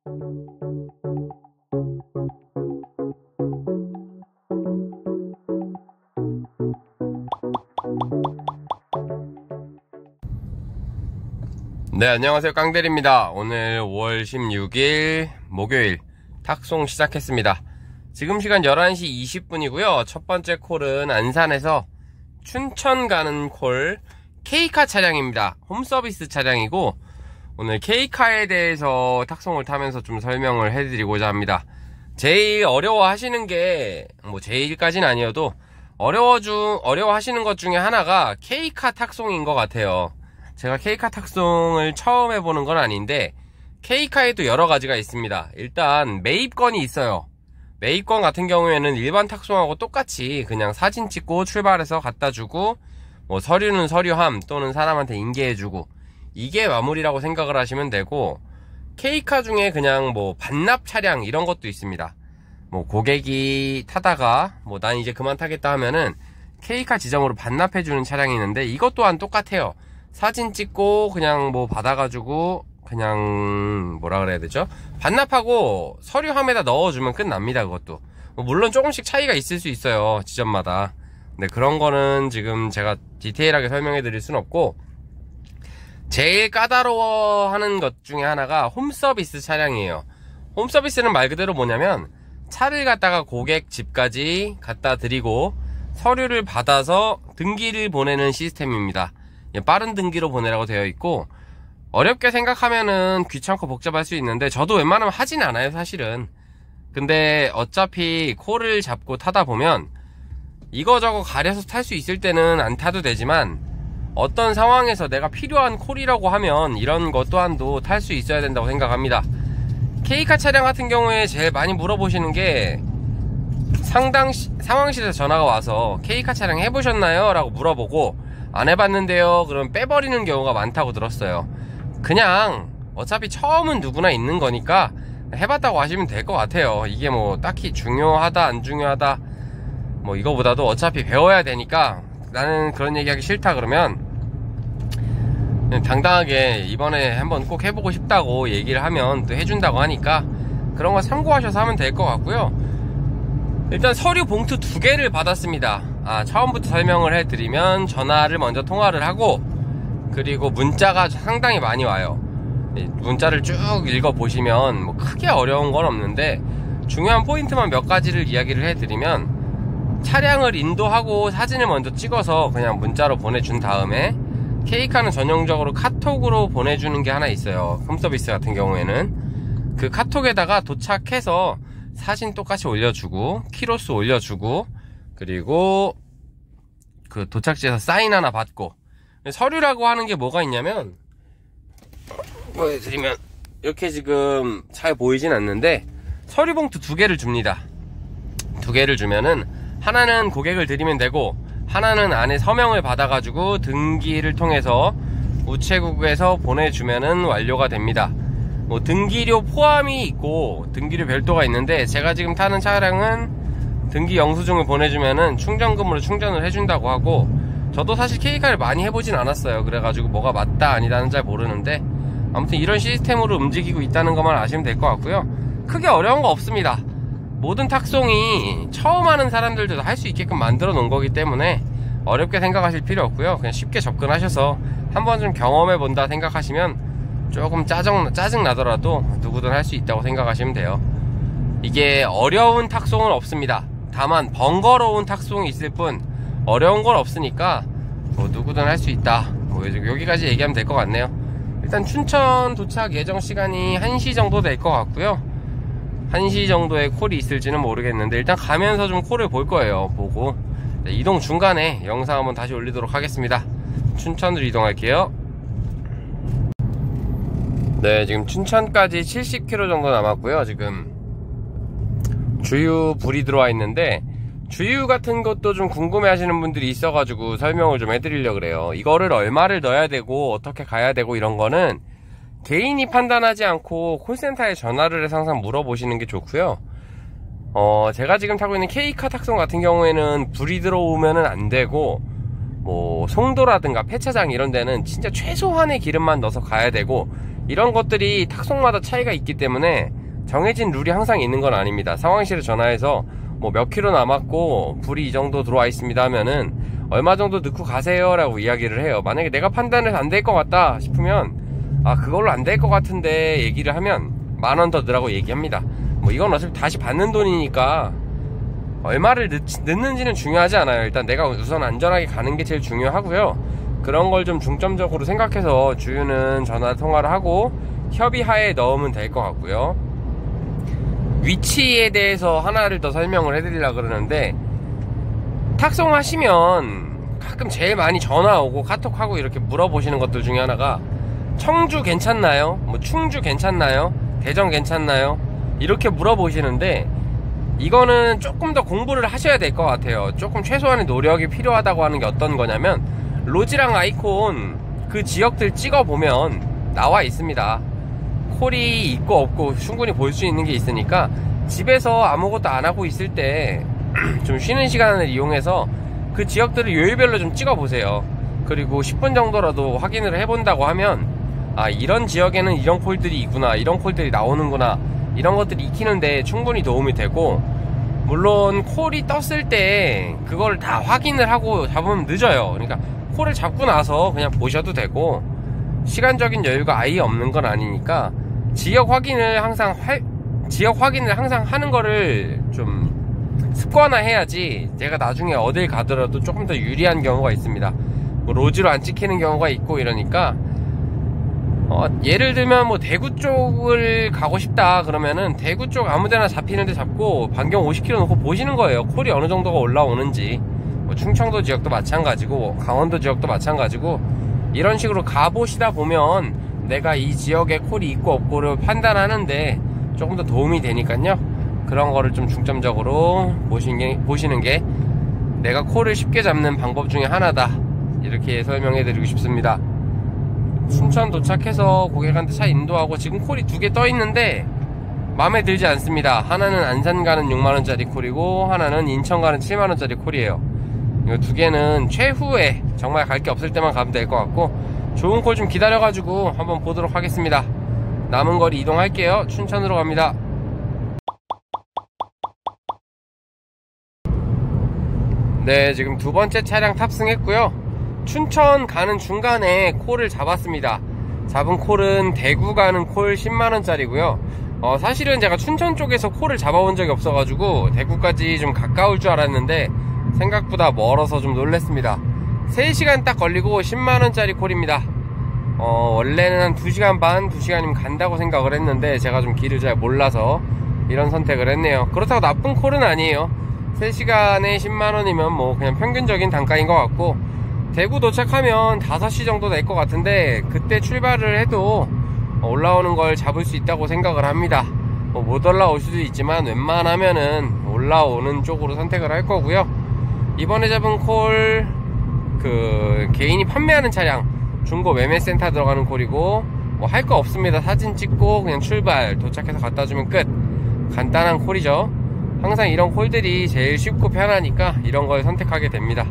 네, 안녕하세요. 깡대리입니다. 오늘 5월 16일 목요일 탁송 시작했습니다. 지금 시간 11시 20분이고요. 첫 번째 콜은 안산에서 춘천 가는 콜 K카 차량입니다. 홈서비스 차량이고, 오늘 K카에 대해서 탁송을 타면서 좀 설명을 해드리고자 합니다. 제일 어려워하시는 게, 제일까지는 아니어도 어려워하시는 것 중에 하나가 K카 탁송인 것 같아요. 제가 K카 탁송을 처음 해보는 건 아닌데, K카에도 여러 가지가 있습니다. 일단 매입권이 있어요. 매입권 같은 경우에는 일반 탁송하고 똑같이 그냥 사진 찍고 출발해서 갖다 주고, 서류는 서류함 또는 사람한테 인계해주고, 이게 마무리라고 생각을 하시면 되고, K카 중에 그냥 반납 차량 이런 것도 있습니다. 고객이 타다가 난 이제 그만 타겠다 하면은 K카 지정으로 반납해주는 차량이 있는데, 이것 또한 똑같아요. 사진 찍고 그냥 받아가지고 그냥 반납하고 서류함에다 넣어주면 끝납니다. 그것도 물론 조금씩 차이가 있을 수 있어요, 지점마다. 근데 그런 거는 지금 제가 디테일하게 설명해 드릴 순 없고, 제일 까다로워하는 것 중에 하나가 홈서비스 차량이에요. 홈서비스는 말 그대로 뭐냐면, 차를 갖다가 고객 집까지 갖다 드리고 서류를 받아서 등기를 보내는 시스템입니다. 빠른 등기로 보내라고 되어 있고, 어렵게 생각하면은 귀찮고 복잡할 수 있는데, 저도 웬만하면 하진 않아요, 사실은. 근데 어차피 콜을 잡고 타다 보면 이거저거 가려서 탈 수 있을 때는 안 타도 되지만, 어떤 상황에서 내가 필요한 콜이라고 하면 이런 것 또한도 탈 수 있어야 된다고 생각합니다. K카 차량 같은 경우에 제일 많이 물어보시는 게, 상황실에서 전화가 와서 K카 차량 해보셨나요? 라고 물어보고, 안 해봤는데요, 그럼 빼버리는 경우가 많다고 들었어요. 그냥 어차피 처음은 누구나 있는 거니까 해봤다고 하시면 될 것 같아요. 이게 딱히 중요하다 안 중요하다 이거보다도 어차피 배워야 되니까, 나는 그런 얘기하기 싫다 그러면 그냥 당당하게 이번에 한번 꼭 해보고 싶다고 얘기를 하면 또 해준다고 하니까, 그런 거 참고하셔서 하면 될 것 같고요. 일단 서류 봉투 2개를 받았습니다. 처음부터 설명을 해드리면, 전화를 먼저 통화를 하고, 그리고 문자가 상당히 많이 와요. 문자를 쭉 읽어보시면 크게 어려운 건 없는데, 중요한 포인트만 몇 가지를 이야기를 해드리면, 차량을 인도하고 사진을 먼저 찍어서 그냥 문자로 보내준 다음에, K카는 전용적으로 카톡으로 보내주는 게 하나 있어요. 홈서비스 같은 경우에는 그 카톡에다가 도착해서 사진 똑같이 올려주고, 키로수 올려주고, 그리고 그 도착지에서 사인 하나 받고. 서류라고 하는 게 뭐가 있냐면, 보여드리면 이렇게 지금 잘 보이진 않는데, 서류 봉투 2개를 줍니다. 2개를 주면은 하나는 고객을 드리면 되고, 하나는 안에 서명을 받아가지고 등기를 통해서 우체국에서 보내주면은 완료가 됩니다. 등기료 포함이 있고 등기료 별도가 있는데, 제가 지금 타는 차량은 등기 영수증을 보내주면은 충전금으로 충전을 해준다고 하고, 저도 사실 K카를 많이 해보진 않았어요. 그래가지고 뭐가 맞다 아니다는 잘 모르는데, 아무튼 이런 시스템으로 움직이고 있다는 것만 아시면 될 것 같고요. 크게 어려운 거 없습니다. 모든 탁송이 처음 하는 사람들도 할 수 있게끔 만들어 놓은 거기 때문에 어렵게 생각하실 필요 없고요. 그냥 쉽게 접근하셔서 한번 좀 경험해 본다 생각하시면, 조금 짜증 나더라도 누구든 할 수 있다고 생각하시면 돼요. 이게 어려운 탁송은 없습니다. 다만 번거로운 탁송이 있을 뿐, 어려운 건 없으니까 누구든 할 수 있다. 여기까지 얘기하면 될 것 같네요. 일단 춘천 도착 예정 시간이 1시 정도 될 것 같고요. 1시 정도에 콜이 있을지는 모르겠는데, 일단 가면서 좀 콜을 볼 거예요. 보고 이동 중간에 영상 한번 다시 올리도록 하겠습니다. 춘천으로 이동할게요. 네, 지금 춘천까지 70km 정도 남았고요. 지금 주유 불이 들어와 있는데, 주유 같은 것도 좀 궁금해 하시는 분들이 있어가지고 설명을 좀 해드리려고 그래요. 이거를 얼마를 넣어야 되고 어떻게 가야 되고 이런 거는 개인이 판단하지 않고 콜센터에 전화를 해서 항상 물어보시는 게 좋고요. 제가 지금 타고 있는 K카 탁송 같은 경우에는 불이 들어오면은 안 되고, 송도라든가 폐차장 이런 데는 진짜 최소한의 기름만 넣어서 가야 되고, 이런 것들이 탁송마다 차이가 있기 때문에 정해진 룰이 항상 있는 건 아닙니다. 상황실에 전화해서 뭐 몇 킬로 남았고 불이 이 정도 들어와 있습니다 하면은 얼마 정도 넣고 가세요 라고 이야기를 해요. 만약에 내가 판단해서 안 될 것 같다 싶으면 그걸로 안 될 것 같은데 얘기를 하면 10,000원 더 넣으라고 얘기합니다. 뭐 이건 어차피 다시 받는 돈이니까 얼마를 넣는지는 중요하지 않아요. 일단 내가 우선 안전하게 가는 게 제일 중요하고요. 그런 걸 좀 중점적으로 생각해서 주유는 전화 통화를 하고 협의하에 넣으면 될 것 같고요. 위치에 대해서 하나를 더 설명을 해드리려고 그러는데, 탁송하시면 가끔 제일 많이 전화 오고 카톡하고 이렇게 물어보시는 것들 중에 하나가 청주 괜찮나요? 뭐 충주 괜찮나요? 대전 괜찮나요? 이렇게 물어보시는데, 이거는 조금 더 공부를 하셔야 될 것 같아요. 조금 최소한의 노력이 필요하다고 하는 게 어떤 거냐면, 로지랑 아이콘 그 지역들 찍어보면 나와 있습니다. 콜이 있고 없고 충분히 볼 수 있는 게 있으니까 집에서 아무것도 안 하고 있을 때 좀 쉬는 시간을 이용해서 그 지역들을 요일별로 좀 찍어보세요. 그리고 10분 정도라도 확인을 해본다고 하면 이런 지역에는 이런 콜들이 있구나, 이런 콜들이 나오는구나, 이런 것들이 익히는데 충분히 도움이 되고, 물론 콜이 떴을 때 그걸 다 확인을 하고 잡으면 늦어요. 그러니까 콜을 잡고 나서 그냥 보셔도 되고, 시간적인 여유가 아예 없는 건 아니니까 지역 확인을 항상 하는 거를 좀 습관화해야지 내가 나중에 어딜 가더라도 조금 더 유리한 경우가 있습니다. 뭐 로지로 안 찍히는 경우가 있고 이러니까 예를 들면 뭐 대구 쪽을 가고 싶다 그러면은 대구 쪽 아무데나 잡히는데 잡고 반경 50km 놓고 보시는 거예요. 콜이 어느 정도가 올라오는지. 뭐 충청도 지역도 마찬가지고 강원도 지역도 마찬가지고, 이런 식으로 가보시다 보면 내가 이 지역에 콜이 있고 없고를 판단하는데 조금 더 도움이 되니까요. 그런 거를 좀 중점적으로 보시는 게 내가 콜을 쉽게 잡는 방법 중에 하나다, 이렇게 설명해 드리고 싶습니다. 춘천 도착해서 고객한테 차 인도하고 지금 콜이 2개 떠 있는데 마음에 들지 않습니다. 하나는 안산 가는 6만원짜리 콜이고 하나는 인천 가는 7만원짜리 콜이에요. 이 2개는 최후에 정말 갈 게 없을 때만 가면 될 것 같고, 좋은 콜 좀 기다려가지고 한번 보도록 하겠습니다. 남은 거리 이동할게요. 춘천으로 갑니다. 네, 지금 2번째 차량 탑승했고요. 춘천 가는 중간에 콜을 잡았습니다. 잡은 콜은 대구 가는 콜 10만원짜리고요. 사실은 제가 춘천 쪽에서 콜을 잡아본 적이 없어가지고 대구까지 좀 가까울 줄 알았는데 생각보다 멀어서 좀 놀랬습니다. 3시간 딱 걸리고 10만원짜리 콜입니다. 원래는 한 2시간 반, 2시간이면 간다고 생각을 했는데 제가 좀 길을 잘 몰라서 이런 선택을 했네요. 그렇다고 나쁜 콜은 아니에요. 3시간에 10만원이면 뭐 그냥 평균적인 단가인 것 같고, 대구 도착하면 5시 정도 될 것 같은데 그때 출발을 해도 올라오는 걸 잡을 수 있다고 생각을 합니다. 못 올라올 수도 있지만 웬만하면은 올라오는 쪽으로 선택을 할 거고요. 이번에 잡은 콜, 개인이 판매하는 차량 중고 매매센터 들어가는 콜이고, 뭐 할 거 없습니다. 사진 찍고 그냥 출발, 도착해서 갖다 주면 끝. 간단한 콜이죠. 항상 이런 콜들이 제일 쉽고 편하니까 이런 걸 선택하게 됩니다.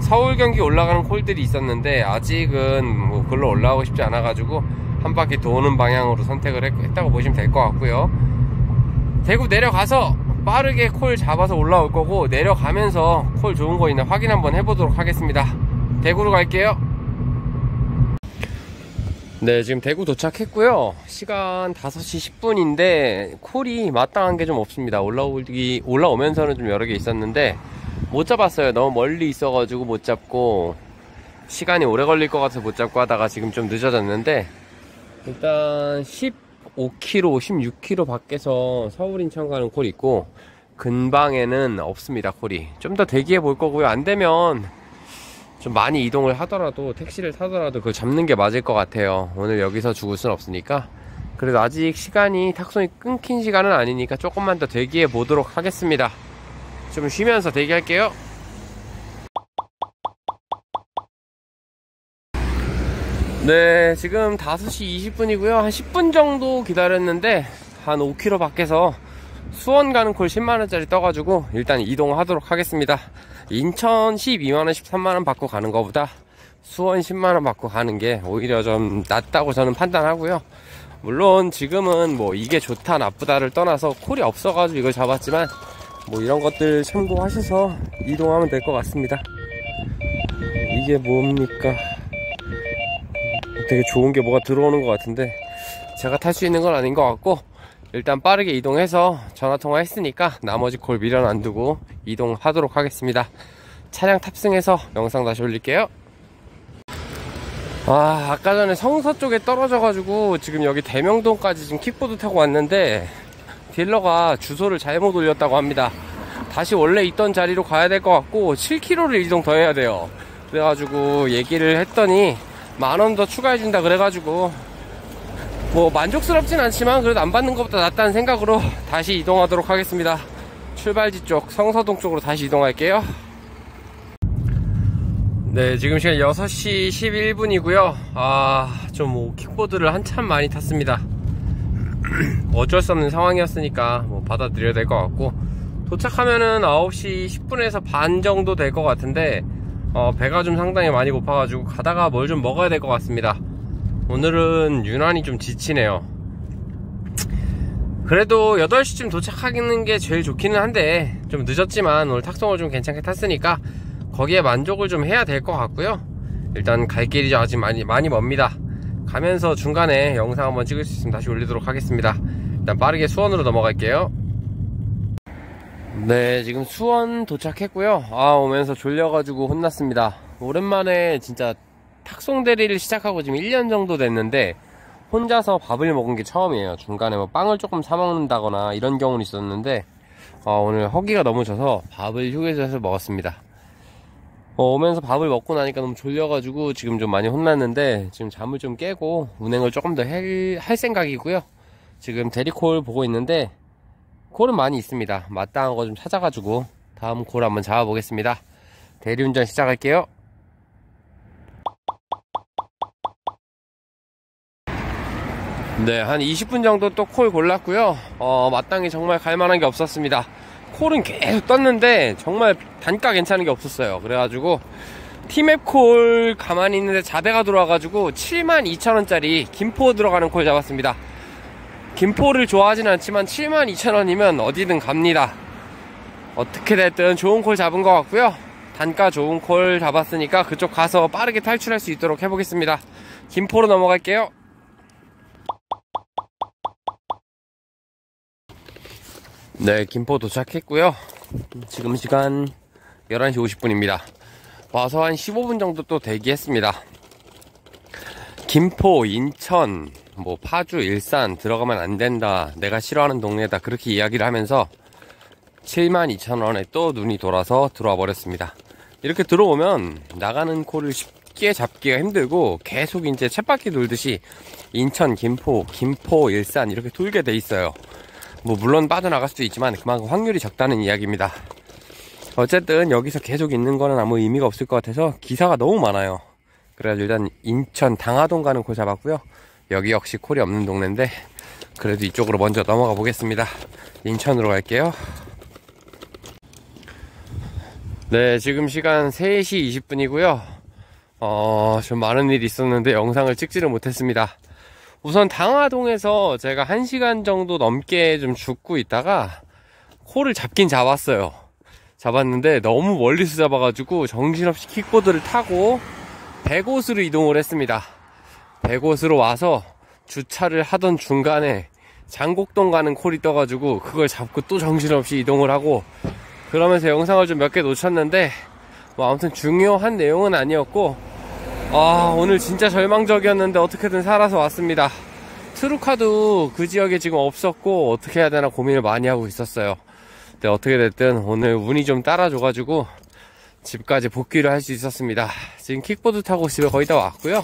서울 경기 올라가는 콜들이 있었는데 아직은 뭐 글로 올라오고 싶지 않아 가지고 한 바퀴 도는 방향으로 선택을 했다고 보시면 될 것 같고요. 대구 내려가서 빠르게 콜 잡아서 올라올 거고, 내려가면서 콜 좋은 거 있나 확인 한번 해보도록 하겠습니다. 대구로 갈게요. 네, 지금 대구 도착했고요. 시간 5시 10분인데 콜이 마땅한 게 좀 없습니다. 올라오면서는 좀 여러 개 있었는데 못 잡았어요. 너무 멀리 있어가지고 못 잡고, 시간이 오래 걸릴 것 같아서 못 잡고 하다가 지금 좀 늦어졌는데, 일단 15km, 16km 밖에서 서울 인천 가는 콜이 있고 근방에는 없습니다. 콜이 좀 더 대기해 볼 거고요. 안 되면 좀 많이 이동을 하더라도 택시를 타더라도 그걸 잡는 게 맞을 것 같아요. 오늘 여기서 죽을 순 없으니까. 그래도 아직 시간이 탁송이 끊긴 시간은 아니니까 조금만 더 대기해 보도록 하겠습니다. 좀 쉬면서 대기할게요. 네, 지금 5시 20분이고요 한 10분 정도 기다렸는데 한 5km 밖에서 수원 가는 콜 10만원짜리 떠가지고 일단 이동하도록 하겠습니다. 인천 12만원 13만원 받고 가는 것보다 수원 10만원 받고 가는 게 오히려 좀 낫다고 저는 판단하고요. 물론 지금은 뭐 이게 좋다 나쁘다를 떠나서 콜이 없어가지고 이걸 잡았지만 뭐 이런 것들 참고하셔서 이동하면 될 것 같습니다. 이게 뭡니까? 되게 좋은 게 뭐가 들어오는 것 같은데 제가 탈 수 있는 건 아닌 것 같고, 일단 빠르게 이동해서 전화통화 했으니까 나머지 콜 미련 안 두고 이동하도록 하겠습니다. 차량 탑승해서 영상 다시 올릴게요. 아까 전에 성서 쪽에 떨어져가지고 지금 여기 대명동까지 지금 킥보드 타고 왔는데 딜러가 주소를 잘못 올렸다고 합니다. 다시 원래 있던 자리로 가야 될 것 같고 7km를 이동 더 해야 돼요. 그래가지고 얘기를 했더니 10,000원 더 추가해준다 그래가지고 뭐 만족스럽진 않지만 그래도 안 받는 것보다 낫다는 생각으로 다시 이동하도록 하겠습니다. 출발지 쪽 성서동 쪽으로 다시 이동할게요. 네, 지금 시간 6시 11분이고요 좀 킥보드를 한참 많이 탔습니다. 어쩔 수 없는 상황이었으니까 뭐 받아들여야 될 것 같고, 도착하면은 9시 10분에서 반 정도 될 것 같은데 배가 좀 상당히 많이 고파가지고 가다가 뭘 좀 먹어야 될 것 같습니다. 오늘은 유난히 좀 지치네요. 그래도 8시쯤 도착하는 게 제일 좋기는 한데 좀 늦었지만 오늘 탁송을 좀 괜찮게 탔으니까 거기에 만족을 좀 해야 될 것 같고요. 일단 갈 길이 아직 많이 멉니다. 가면서 중간에 영상 한번 찍을 수 있으면 다시 올리도록 하겠습니다. 일단 빠르게 수원으로 넘어갈게요. 네, 지금 수원 도착했고요. 오면서 졸려가지고 혼났습니다. 오랜만에 진짜 탁송 대리를 시작하고 지금 1년 정도 됐는데 혼자서 밥을 먹은 게 처음이에요. 중간에 뭐 빵을 조금 사 먹는다거나 이런 경우는 있었는데 오늘 허기가 너무 져서 밥을 휴게소에서 먹었습니다. 오면서 밥을 먹고 나니까 너무 졸려가지고 지금 좀 많이 혼났는데 지금 잠을 좀 깨고 운행을 조금 더 할 생각이고요. 지금 대리콜 보고 있는데 콜은 많이 있습니다. 마땅한 거 좀 찾아가지고 다음 콜 한번 잡아보겠습니다. 대리운전 시작할게요. 네, 한 20분 정도 또 콜 골랐고요. 마땅히 정말 갈만한 게 없었습니다. 콜은 계속 떴는데 정말 단가 괜찮은 게 없었어요. 그래가지고 티맵 콜 가만히 있는데 자대가 들어와가지고 72,000원짜리 김포 들어가는 콜 잡았습니다. 김포를 좋아하진 않지만 72,000원이면 어디든 갑니다. 어떻게 됐든 좋은 콜 잡은 것 같고요. 단가 좋은 콜 잡았으니까 그쪽 가서 빠르게 탈출할 수 있도록 해보겠습니다. 김포로 넘어갈게요. 네, 김포 도착했고요. 지금 시간 11시 50분입니다. 와서 한 15분 정도 또 대기했습니다. 김포, 인천, 뭐 파주, 일산 들어가면 안 된다, 내가 싫어하는 동네다, 그렇게 이야기를 하면서 72,000원에 또 눈이 돌아서 들어와 버렸습니다. 이렇게 들어오면 나가는 콜을 쉽게 잡기가 힘들고 계속 이제 쳇바퀴 돌듯이 인천, 김포, 일산 이렇게 돌게 돼 있어요. 뭐 물론 빠져나갈 수도 있지만 그만큼 확률이 적다는 이야기입니다. 어쨌든 여기서 계속 있는 거는 아무 의미가 없을 것 같아서 기사가 너무 많아요. 그래서 일단 인천 당하동 가는 콜 잡았고요. 여기 역시 콜이 없는 동네인데 그래도 이쪽으로 먼저 넘어가 보겠습니다. 인천으로 갈게요. 네, 지금 시간 3시 20분이고요 좀 많은 일이 있었는데 영상을 찍지를 못했습니다. 우선 당하동에서 제가 1시간 정도 넘게 좀 죽고 있다가 콜을 잡긴 잡았어요. 잡았는데 너무 멀리서 잡아가지고 정신없이 킥보드를 타고 백옷으로 이동을 했습니다. 백옷으로 와서 주차를 하던 중간에 장곡동 가는 콜이 떠가지고 그걸 잡고 또 정신없이 이동을 하고, 그러면서 영상을 좀 몇 개 놓쳤는데 뭐 아무튼 중요한 내용은 아니었고 오늘 진짜 절망적이었는데 어떻게든 살아서 왔습니다. 트루카도 그 지역에 지금 없었고 어떻게 해야 되나 고민을 많이 하고 있었어요. 근데 어떻게 됐든 오늘 운이 좀 따라줘가지고 집까지 복귀를 할 수 있었습니다. 지금 킥보드 타고 집에 거의 다 왔고요.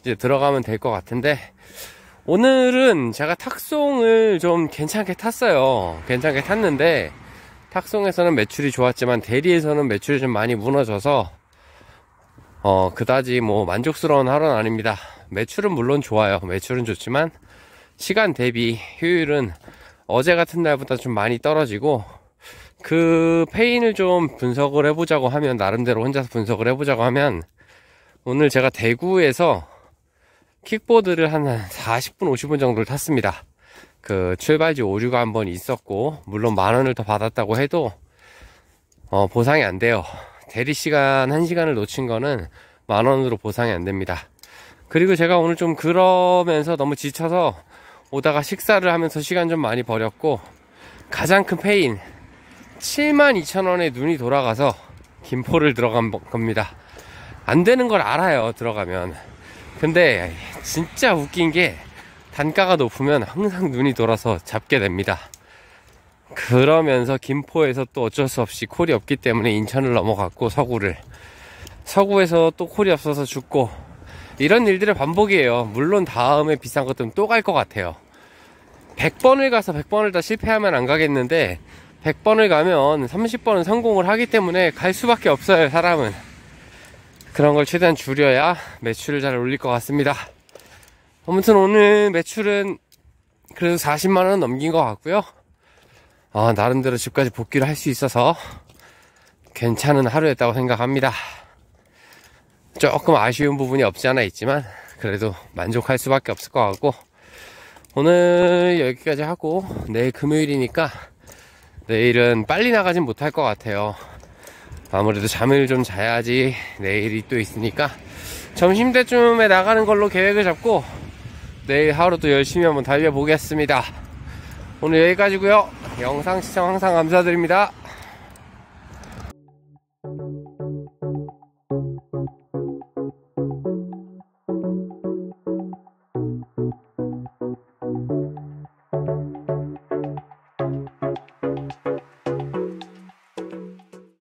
이제 들어가면 될 것 같은데, 오늘은 제가 탁송을 좀 괜찮게 탔어요. 괜찮게 탔는데 탁송에서는 매출이 좋았지만 대리에서는 매출이 좀 많이 무너져서 그다지 뭐 만족스러운 하루는 아닙니다. 매출은 물론 좋아요. 매출은 좋지만 시간 대비 효율은 어제 같은 날보다 좀 많이 떨어지고, 그 페인을 좀 분석을 해보자고 하면, 나름대로 혼자서 분석을 해보자고 하면, 오늘 제가 대구에서 킥보드를 한 40분 50분 정도를 탔습니다. 그 출발지 오류가 한 번 있었고, 물론 10,000원을 더 받았다고 해도 보상이 안 돼요. 대리시간 1시간을 놓친 거는 10,000원으로 보상이 안 됩니다. 그리고 제가 오늘 좀 그러면서 너무 지쳐서 오다가 식사를 하면서 시간 좀 많이 버렸고, 가장 큰 페인 72,000원에 눈이 돌아가서 김포를 들어간 겁니다. 안 되는 걸 알아요, 들어가면. 근데 진짜 웃긴 게 단가가 높으면 항상 눈이 돌아서 잡게 됩니다. 그러면서 김포에서 또 어쩔 수 없이 콜이 없기 때문에 인천을 넘어갔고, 서구에서 또 콜이 없어서 죽고, 이런 일들의 반복이에요. 물론 다음에 비싼 것들은 또 갈 것 같아요. 100번을 가서 100번을 다 실패하면 안 가겠는데, 100번을 가면 30번은 성공을 하기 때문에 갈 수밖에 없어요, 사람은. 그런 걸 최대한 줄여야 매출을 잘 올릴 것 같습니다. 아무튼 오늘 매출은 그래도 40만원 넘긴 것 같고요. 나름대로 집까지 복귀를 할 수 있어서 괜찮은 하루였다고 생각합니다. 조금 아쉬운 부분이 없지 않아 있지만 그래도 만족할 수밖에 없을 것 같고, 오늘 여기까지 하고 내일 금요일이니까 내일은 빨리 나가진 못할 것 같아요. 아무래도 잠을 좀 자야지 내일이 또 있으니까 점심때쯤에 나가는 걸로 계획을 잡고 내일 하루도 열심히 한번 달려보겠습니다. 오늘 여기까지고요. 영상 시청 항상 감사드립니다.